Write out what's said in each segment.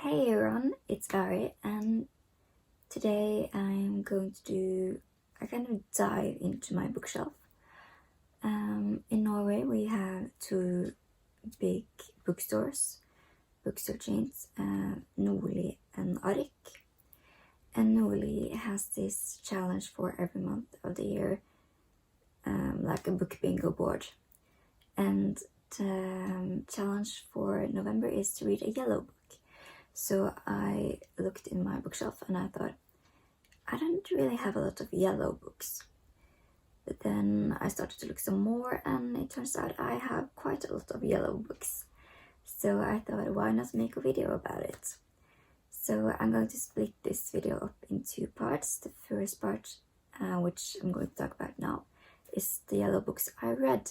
Hey everyone, it's Ari, and today I'm going to do a kind of dive into my bookshelf. In Norway we have two big bookstore chains, Nordli and Ark. And Nordli has this challenge for every month of the year, like a book bingo board. And the challenge for November is to read a yellow book. So I looked in my bookshelf and I thought, I don't really have a lot of yellow books. But then I started to look some more and it turns out I have quite a lot of yellow books. So I thought, why not make a video about it? So I'm going to split this video up in two parts. The first part, which I'm going to talk about now, is the yellow books I read.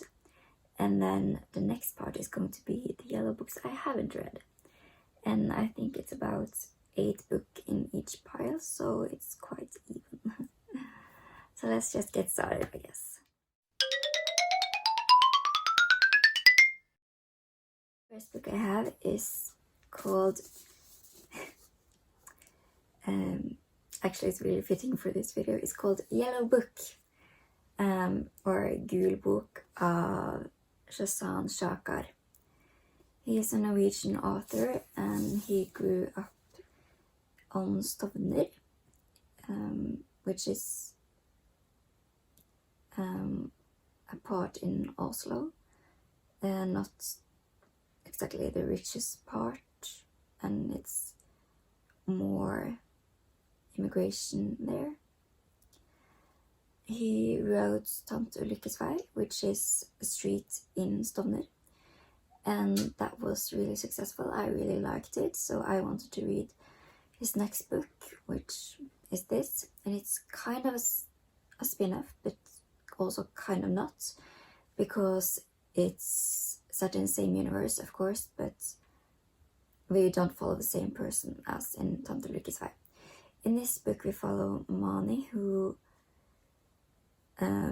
And then the next part is going to be the yellow books I haven't read. And I think it's about 8 books in each pile, so it's quite even. So let's just get started, I guess. First book I have is called actually it's really fitting for this video. It's called Yellow Book, or Gul Bok av Shazan Shakar. He is a Norwegian author and he grew up on Stovner, which is a part in Oslo, not exactly the richest part, and it's more immigration there. He wrote Tante Ulrikkes vei, which is a street in Stovner, and that was really successful. I really liked it, so I wanted to read his next book, which is this, and it's kind of a spin-off, but also kind of not, because it's set in the same universe, of course, but we don't follow the same person as in Tante Ulrikkes vei. In this book we follow Mani, who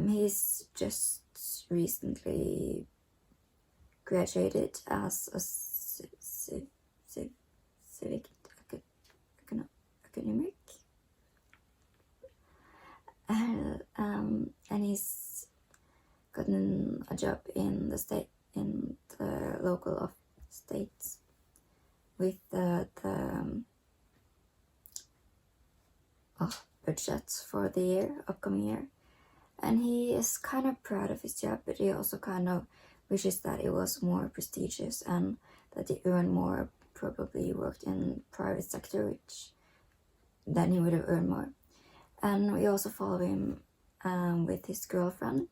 he's just recently graduated as a civic academic, and he's gotten a job in the local state with the budget for the upcoming year, and he is kind of proud of his job, but he also kind of wishes that it was more prestigious and that he earned more, probably worked in private sector, which then he would have earned more. And we also follow him with his girlfriend,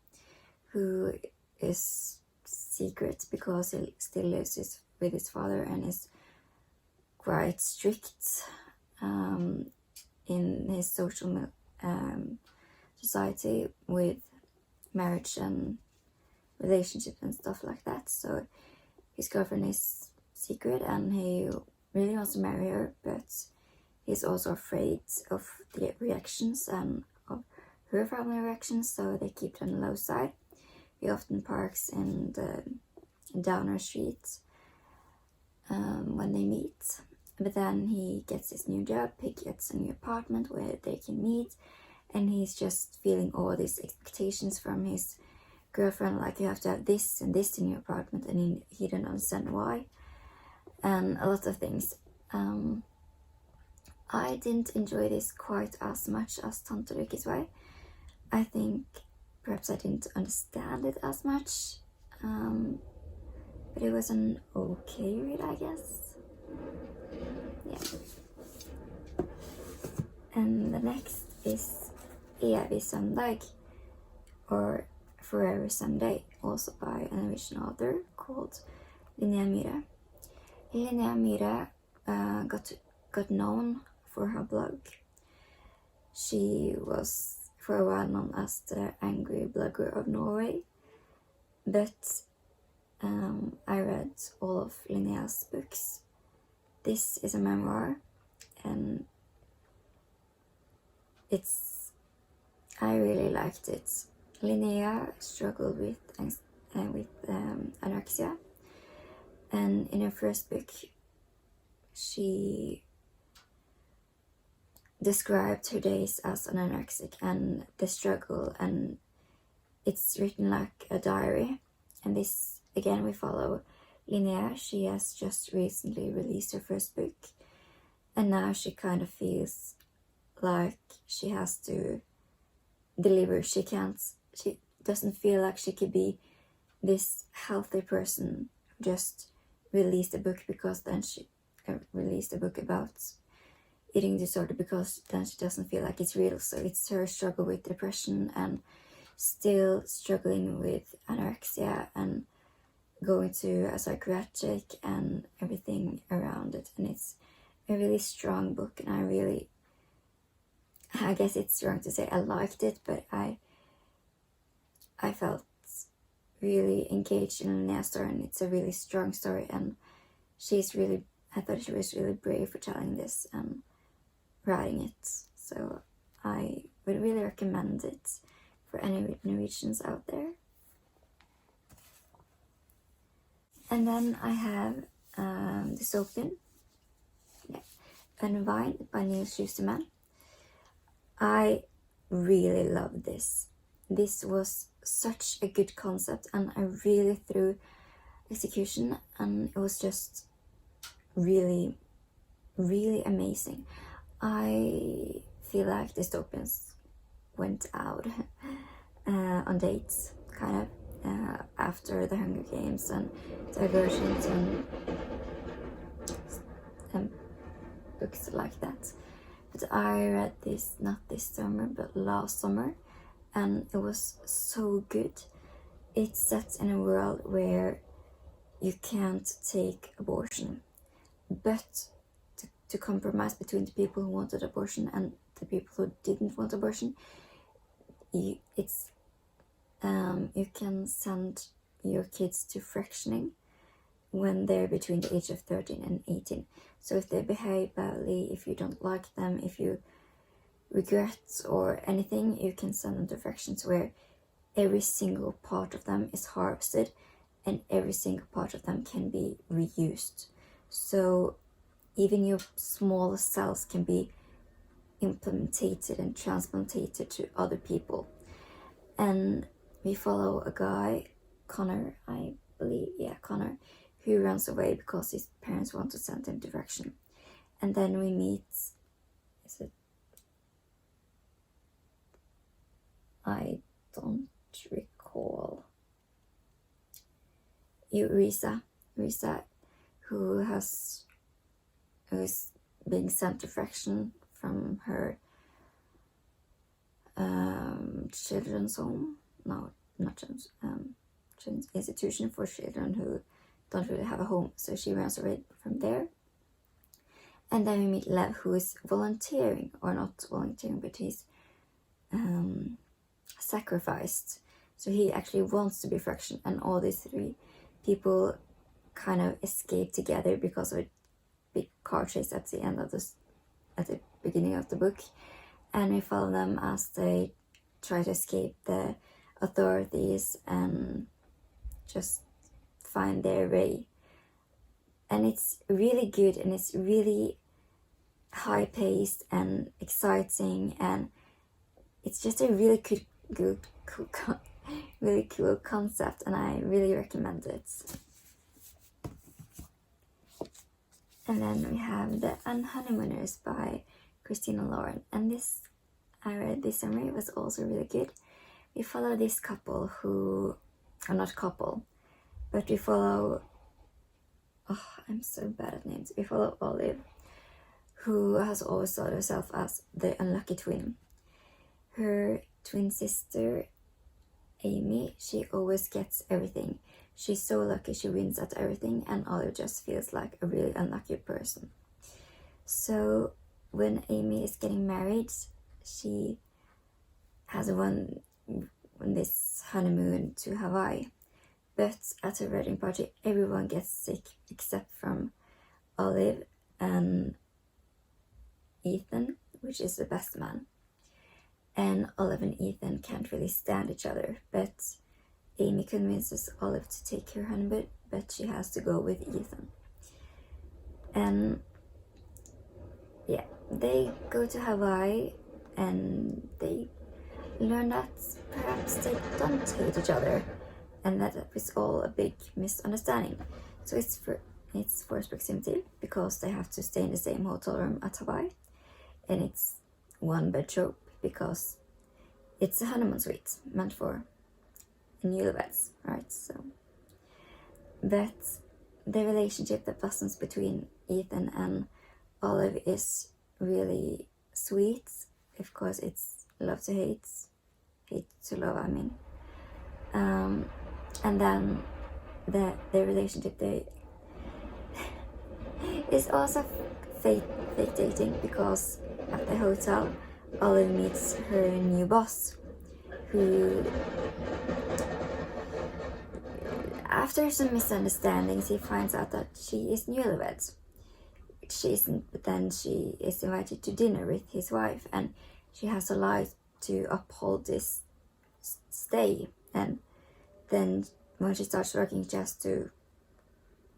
who is secret because he still lives with his father and is quite strict in his social society with marriage and relationship and stuff like that. So his girlfriend is secret and he really wants to marry her, but he's also afraid of the reactions and of her family reactions, so they keep it on the low side. He often parks in the Downer Street when they meet, but then he gets his new job, he gets a new apartment where they can meet, and he's just feeling all these expectations from his girlfriend, like you have to have this and this in your apartment, and he didn't understand why, and a lot of things. I didn't enjoy this quite as much as Tante Ulrikkes vei. I think perhaps I didn't understand it as much, but it was an okay read, I guess. Yeah. And the next is Evig Søndag, or Forever Sunday, also by a Norwegian author called Linnea Myhre. Linnea Myhre got known for her blog. She was for a while known as the angry blogger of Norway, but I read all of Linnea's books. This is a memoir, and I really liked it. Linnea struggled with anorexia, and in her first book she described her days as an anorexic and the struggle, and it's written like a diary. And this, again, we follow Linnea. She has just recently released her first book, and now she kind of feels like she has to deliver. She doesn't feel like she could be this healthy person who just released a book, because then she released a book about eating disorder, because then she doesn't feel like it's real. So it's her struggle with depression and still struggling with anorexia and going to a psychiatric and everything around it. And it's a really strong book, and I guess it's wrong to say I liked it, but I felt really engaged in Linnea's story, and it's a really strong story, and I thought she was really brave for telling this and writing it. So I would really recommend it for any Norwegians out there. And then I have Dystopian, Unwind by Neil Schusterman. I really loved this. This was such a good concept, and I really threw execution, and it was just really, really amazing. I feel like dystopians went out on dates, kind of, after the Hunger Games and Divergent and books like that. But I read this not this summer, but last summer, and it was so good. It's set in a world where you can't take abortion, but to compromise between the people who wanted abortion and the people who didn't want abortion, you can send your kids to fractioning when they're between the age of 13 and 18. So if they behave badly, if you don't like them, if you regret or anything, you can send them to fractions where every single part of them is harvested and every single part of them can be reused. So even your smallest cells can be implanted and transplanted to other people. And we follow a guy, Connor, I believe, Connor, who runs away because his parents want to send him to fraction. And then we meet, I don't recall, Risa, who is being sent to fraction from her children's home. No, not children's, institution for children who don't really have a home. So she runs away from there. And then we meet Lev, who is volunteering, or not volunteering, but he's sacrificed. So he actually wants to be fraction, and all these three people kind of escape together because of a big car chase at the beginning of the book. And we follow them as they try to escape the authorities and just find their way. And it's really good, and it's really high paced and exciting, and it's just a really really cool concept, and I really recommend it. And then we have The Unhoneymooners by Christina Lauren, and this I read this summer. It was also really good. We follow this couple who are not couple, but we follow, I'm so bad at names. We follow Olive, who has always thought herself as the unlucky twin. Her twin sister, Amy, she always gets everything. She's so lucky, she wins at everything, and Olive just feels like a really unlucky person. So when Amy is getting married, she has won this honeymoon to Hawaii. But at her wedding party, everyone gets sick except from Olive and Ethan, which is the best man. And Olive and Ethan can't really stand each other, but Amy convinces Olive to take her honeymoon, but she has to go with Ethan. And they go to Hawaii and they learn that perhaps they don't hate each other and that it was all a big misunderstanding. So it's forced proximity because they have to stay in the same hotel room at Hawaii, and it's one bed trope because it's a honeymoon suite meant for newlyweds, right? So, but the relationship that blossoms between Ethan and Olive is really sweet. Of course, it's love to hate to love, I mean. And then the relationship they is also fake dating because at the hotel Olive meets her new boss, who after some misunderstandings he finds out that she is newlywed, which she isn't, but then she is invited to dinner with his wife and she has to lie to uphold this stay, and then when she starts working she has to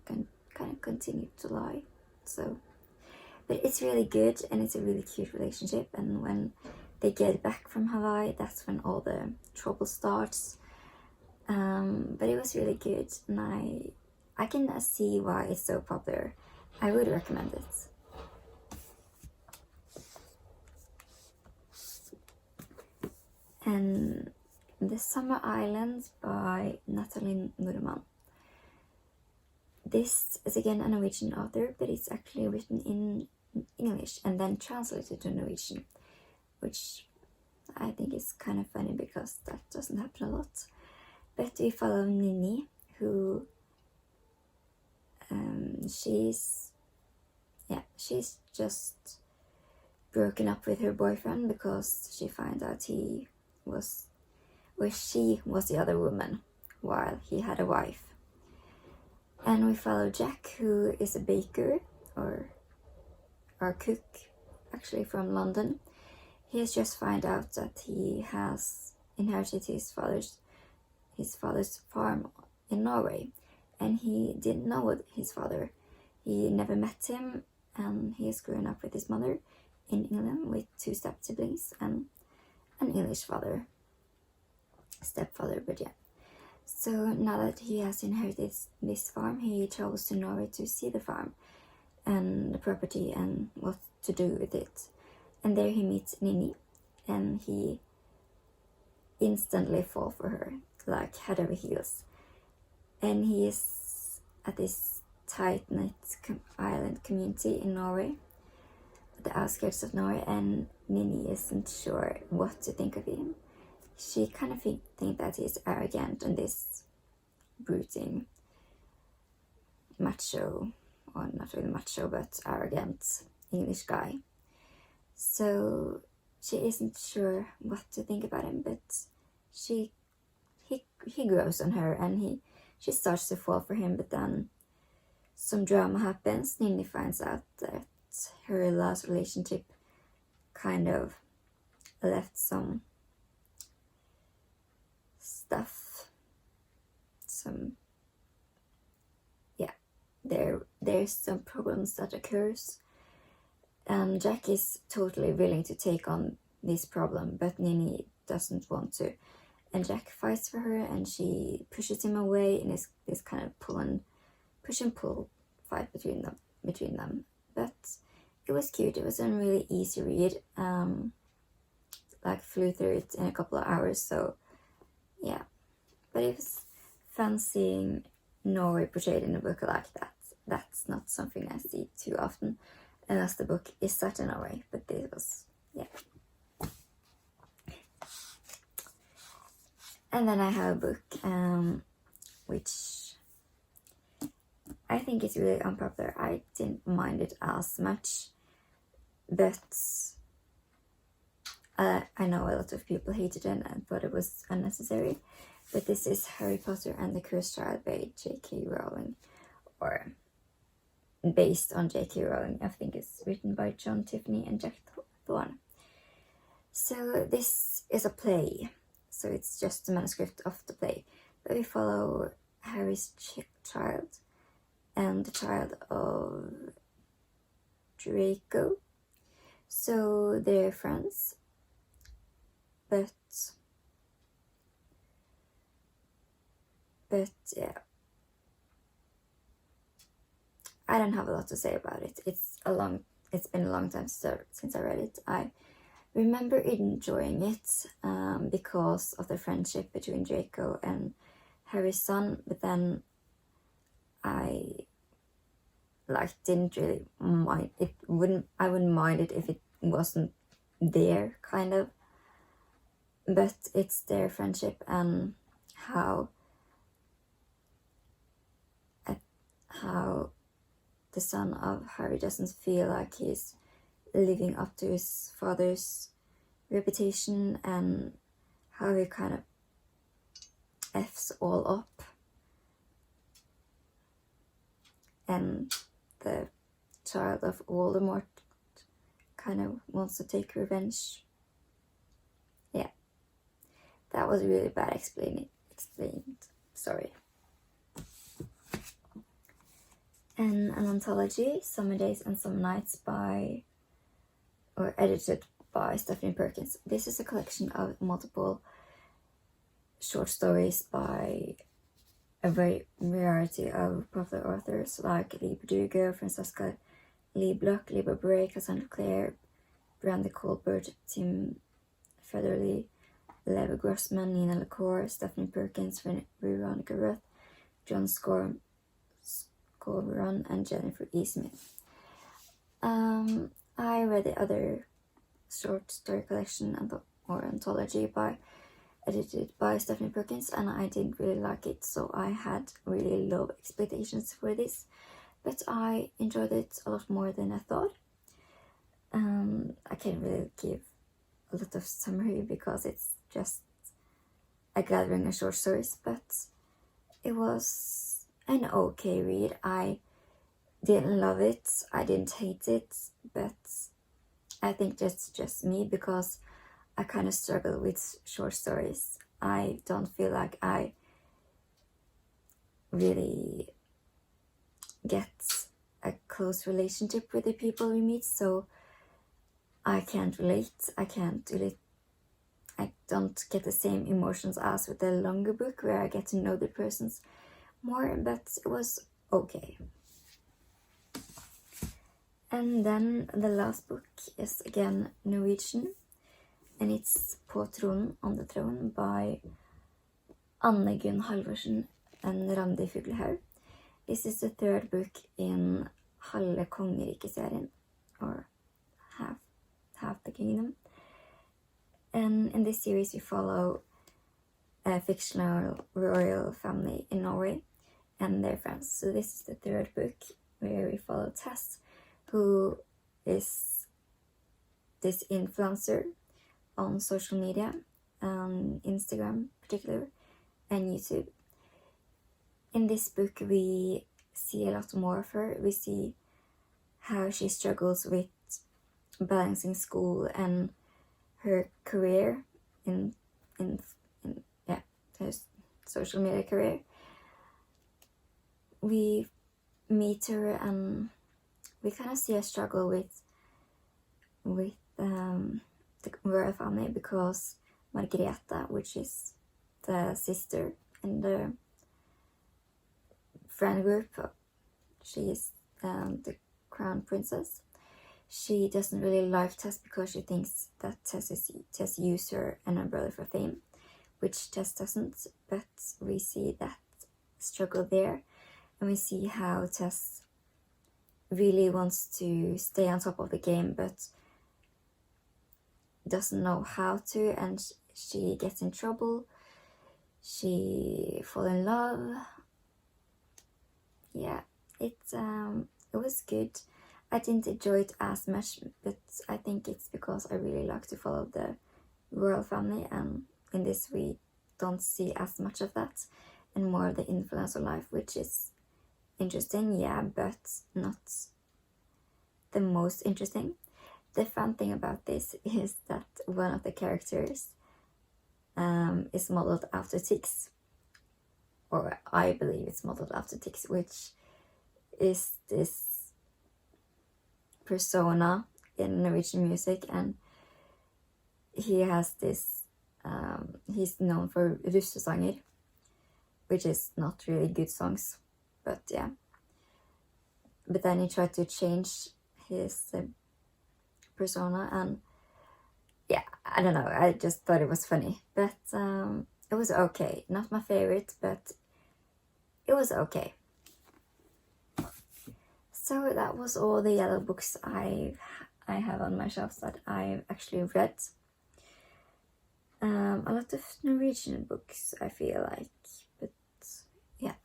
kind of continue to lie. So, but it's really good and it's a really cute relationship, and when they get back from Hawaii that's when all the trouble starts. But it was really good and I can see why it's so popular. I would recommend it. And The Summer Islands by Natalie Norman. This is again a Norwegian author, but it's actually written in English and then translated to Norwegian, which I think is kind of funny because that doesn't happen a lot. But we follow Nini, who she's just broken up with her boyfriend because she found out she was the other woman while he had a wife. And we follow Jack, who is a baker or cook, actually from London. He has just found out that he has inherited his father's farm in Norway, and he didn't know his father. He never met him, and he has grown up with his mother in England with 2 step siblings and an English stepfather, but yeah. So now that he has inherited this farm, he travels to Norway to see the farm and the property and what to do with it. And there he meets Nini, and he instantly falls for her, like head over heels. And he is at this tight-knit island community in Norway, at the outskirts of Norway, and Nini isn't sure what to think of him. She kind of think that he's arrogant and this brooding macho, or not really macho, but arrogant English guy. So she isn't sure what to think about him, but he grows on her and she starts to fall for him, but then some drama happens. Nini finds out that her last relationship kind of left some stuff, there's some problems that occurs, and Jack is totally willing to take on this problem, but Nini doesn't want to, and Jack fights for her and she pushes him away, and it's this kind of push and pull fight between them. But it was cute. It was a really easy read, like flew through it in a couple of hours, so yeah. But it was fun seeing Norway portrayed in a book like that. That's not something I see too often, unless the book is set in Norway, but this was, yeah. And then I have a book, which I think is really unpopular. I didn't mind it as much, but I know a lot of people hated it and thought it was unnecessary. But this is Harry Potter and the Cursed Child by J.K. Rowling, or based on J.K. Rowling. I think it's written by John Tiffany and Jack Thorne. So this is a play, so it's just the manuscript of the play. But we follow Harry's child and the child of Draco. So they're friends, but yeah, I don't have a lot to say about it. It's been a long time since I read it. I remember enjoying it because of the friendship between Draco and Harry's son, but then I didn't really mind it. I wouldn't mind it if it wasn't there, kind of. But it's their friendship and how the son of Harry doesn't feel like he's living up to his father's reputation, and how he kind of F's all up, and the child of Voldemort kind of wants to take revenge. Yeah, that was really bad explained. Sorry. And an anthology, Summer Days and Summer Nights, edited by Stephanie Perkins. This is a collection of multiple short stories by a variety of popular authors like Leigh Bardugo, Francesca Lee Block, Libra Bray, Cassandra Clare, Brandy Colbert, Tim Federley, Levi Grossman, Nina LaCour, Stephanie Perkins, Veronica Roth, John Scoran, and Jennifer E. Smith. I read the other short story collection or anthology edited by Stephanie Perkins, and I didn't really like it, so I had really low expectations for this, but I enjoyed it a lot more than I thought. I can't really give a lot of summary because it's just a gathering of short stories, but it was an okay read. I didn't love it, I didn't hate it, but I think that's just me because I kind of struggle with short stories. I don't feel like I really get a close relationship with the people we meet, so I can't relate. I don't get the same emotions as with the longer book where I get to know the persons more, but it was okay. And then the last book is again Norwegian, and it's På tronen, on the throne, by Anne Gunn Halvorsen and Randi Fuglehaug. This is the third book in Halve Kongeriket-serien, or half the kingdom. And in this series we follow a fictional royal family in Norway and their friends. So this is the third book where we follow Tess, who is this influencer on social media, Instagram particularly, and YouTube. In this book we see a lot more of her. We see how she struggles with balancing school and her career in her social media career. We meet her and we kind of see a struggle with the royal family, because Margrethe, which is the sister in the friend group, she is the crown princess. She doesn't really like Tess because she thinks that Tess used her and her brother for fame, which Tess doesn't, but we see that struggle there, and we see how Tess really wants to stay on top of the game but doesn't know how to, and she gets in trouble, she falls in love. Yeah, it was good. I didn't enjoy it as much, but I think it's because I really like to follow the royal family, and in this we don't see as much of that and more of the influencer life, which is interesting, yeah, but not the most interesting. The fun thing about this is that one of the characters is modeled after Tix, or I believe it's modeled after Tix, which is this persona in Norwegian music, and he has this, he's known for russesanger, which is not really good songs, but yeah. But then he tried to change his persona, and yeah, I don't know, I just thought it was funny. But it was okay. Not my favorite, but it was okay. So that was all the yellow books I have on my shelves that I've actually read. A lot of Norwegian books, I feel like, but yeah.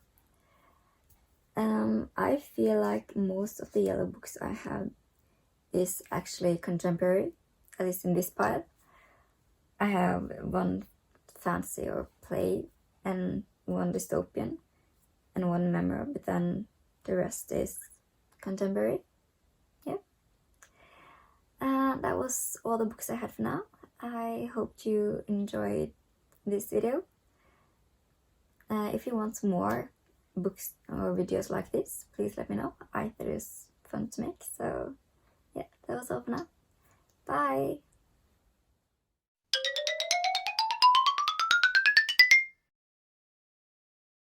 I feel like most of the yellow books I have is actually contemporary, at least in this pile. I have one fantasy or play, and one dystopian, and one memoir, but then the rest is contemporary. Yeah. That was all the books I had for now. I hope you enjoyed this video. If you want more books or videos like this, please let me know. I thought it was fun to make. So yeah, that was all for now. Bye!